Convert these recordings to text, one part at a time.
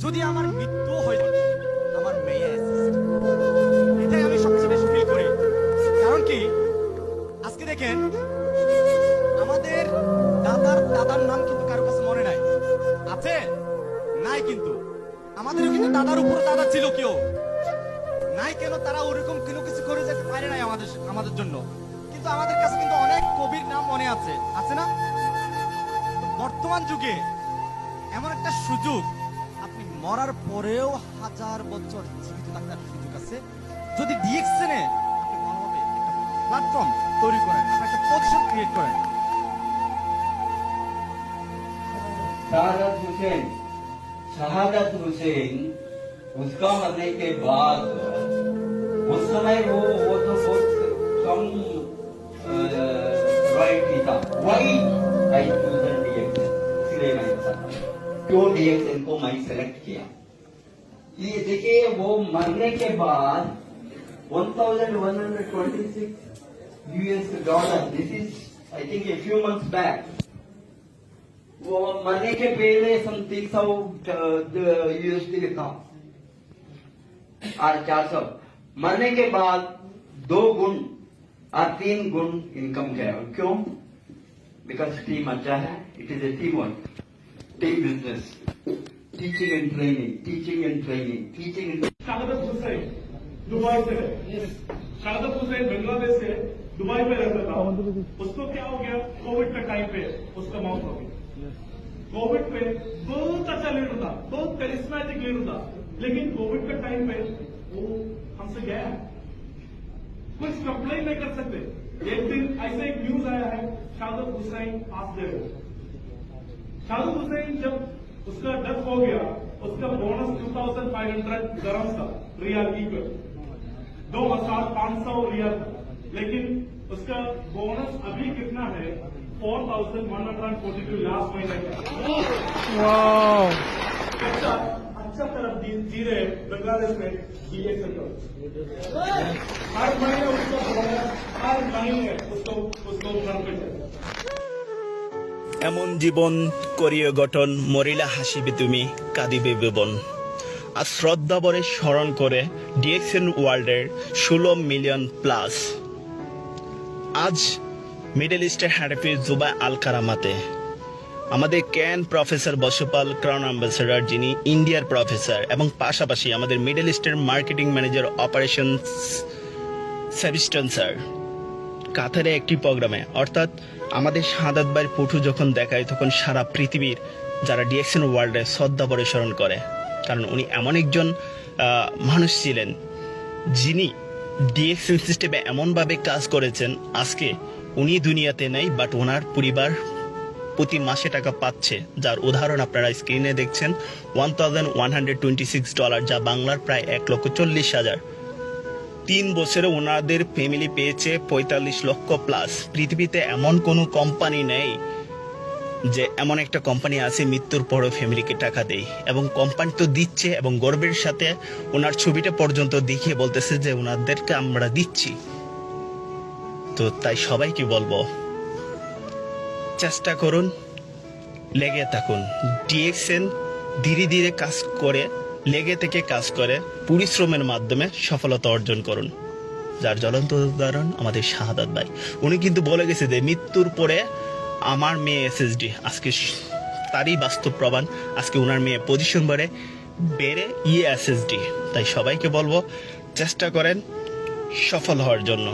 যদি আমার মৃত্যু হয়ে যায়, আমার মেয়ে এটাই আমি সবচেয়ে বেশি ফিল করি। কারণ কি, আজকে দেখেন আমাদের দাদার দাদার নাম কিন্তু কারো কাছে মনে নাই, আছে নাই, কিন্তু আমাদেরও কিন্তু দাদার উপর দাদা ছিল, কেউ নাই কেন তারা ওরকম কোনো কিছু করে যেতে পারে নাই আমাদের আমাদের জন্য। কিন্তু আমাদের কাছে কিন্তু অনেক কবির নাম মনে আছে, আছে না? বর্তমান যুগে এমন একটা সুযোগ, আপনি মরার পরেও 1000 বছর জীবিত থাকার সুযোগ আছে। যদি ডিএক্সএনে আপনি ভালোভাবে একটা প্ল্যাটফর্ম তৈরি করেন, আপনি একটা পজিশন ক্রিয়েট করেন। शहादत हुसैन उसका मरने के बाद उस समय वो तो बहुत कम रॉयल्टी था। वही आई चूजन डीएक्सएन, इसलिए मैं बताता हूँ क्यों डीएक्सएन को मैं सेलेक्ट किया। ये देखिए, वो मरने के बाद 1126 US dollar, this is I think a few months back. वो मरने के पहले सम 300 USD था और 400, मरने के बाद 2 गुण और 3 गुण इनकम गया। क्यों? बिकॉज टीम अच्छा है, it is a team work, team business, teaching and training, teaching and training, teaching and. शहादत हुसैन दुबई से है। शहादत हुसैन बांग्लादेश से दुबई में रहता था। उसको क्या हो गया, कोविड के टाइम पे उसका मौत हो गई। कोविड पे बहुत अच्छा लीडर था, बहुत करिश्मेटिक लीडर था, लेकिन कोविड के टाइम पे वो हमसे गया, कुछ कंप्लेन नहीं कर सकते। एक दिन ऐसे एक न्यूज आया है, शहादत हुसैन पास दे गए। शहादत हुसैन जब उसका डेथ हो गया, उसका बोनस 2500 dirhams था, रियाल इक्वल 2500 रियाल था, लेकिन उसका बोनस अभी कितना है, 4142 लास्ट महीने का। अच्छा तरफ जी रहे बांग्लादेश में डीएक्सएन हर महीने उसका बोनस, हर महीने उसको घर पे जाता। এমন জীবন করিও গঠন, মরিলা হাসিবে তুমি, কাঁদিবে ভুবন। আজ শ্রদ্ধা ভরে স্মরণ করে ডিএক্সএন ওয়ার্ল্ডের 16 মিলিয়ন প্লাস। আজ মিডল ইস্টের হ্যাডফি জুবাই আল কারামাতে আমাদের ক্যান প্রফেসর বসুপাল ক্রাউন অ্যাম্বাসেডর, যিনি ইন্ডিয়ার প্রফেসর, এবং পাশাপাশি আমাদের মিডল ইস্টের মার্কেটিং ম্যানেজার অপারেশন সেভিস্টন স্যার কাতারে একটি প্রোগ্রামে, অর্থাৎ আমাদের শাহাদাত ভাইয়ের পটু যখন দেখায় তখন সারা পৃথিবীর যারা ডিএক্সএন ওয়ার্ল্ডে শ্রদ্ধা ভরে স্মরণ করে। কারণ উনি এমন একজন মানুষ ছিলেন যিনি ডিএক্সএন সিস্টেমে এমনভাবে কাজ করেছেন, আজকে উনি দুনিয়াতে নেই, বাট ওনার পরিবার প্রতি মাসে টাকা পাচ্ছে, যার উদাহরণ আপনারা স্ক্রিনে দেখছেন। $1126, যা বাংলার প্রায় 1,40,000। 3 বছরে ওনাদের ফ্যামিলি পেয়েছে 45 লক্ষ প্লাস। পৃথিবীতে এমন কোনো কোম্পানি নেই যে এমন একটা কোম্পানি আছে মৃত্যুর পরও ফ্যামিলিকে টাকা দেয়, এবং কোম্পানি তো দিচ্ছে, এবং গর্বের সাথে ওনার ছবিটা পর্যন্ত দেখিয়ে বলতেছে যে ওনাদেরকে আমরা দিচ্ছি। তো তাই সবাইকে বলবো, চেষ্টা করুন, লেগে থাকুন। ডিএক্সএন ধীরে ধীরে কাজ করে, লেগে থেকে কাজ করে, পরিশ্রমের মাধ্যমে সফলতা অর্জন করুন। যার জ্বলন্ত উদাহরণ আমাদের শাহাদাত ভাই। উনি কিন্তু বলে গেছে যে মৃত্যুর পরে আমার মেয়ে এসএসডি, আজকে তারই বাস্তব প্রমাণ। আজকে ওনার মেয়ে পজিশন বেড়ে এসএসডি। তাই সবাইকে বলবো, চেষ্টা করেন সফল হওয়ার জন্য।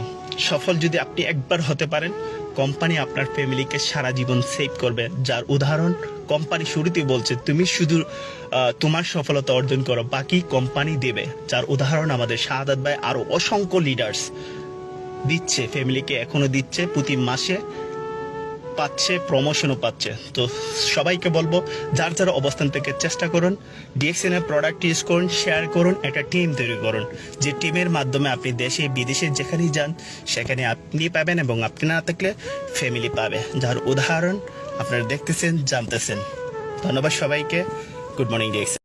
সফল যদি আপনি একবার হতে পারেন, কোম্পানি আপনার ফ্যামিলিকে সারা জীবন সেভ করবে। যার উদাহরণ কোম্পানি শুরুতেই বলছে, তুমি শুধু তোমার সফলতা অর্জন করো, বাকি কোম্পানি দেবে। যার উদাহরণ আমাদের শাহাদাত ভাই। আরো অসংখ্য লিডার্স দিচ্ছে, ফ্যামিলিকে এখনো দিচ্ছে, প্রতি মাসে পাচ্ছে, প্রমোশনও পাচ্ছে। তো সবাইকে বলবো, যার যার অবস্থান থেকে চেষ্টা করুন, ডিএক্সএন এর প্রোডাক্ট ইউজ করুন, শেয়ার করুন, একটা টিম তৈরি করুন, যে টিমের মাধ্যমে আপনি দেশে বিদেশে যেখানেই যান সেখানে আপনি পাবেন, এবং আপনি না থাকলে ফ্যামিলি পাবে। যার উদাহরণ আপনারা দেখতেছেন, জানতেছেন। ধন্যবাদ সবাইকে। Good morning DXN.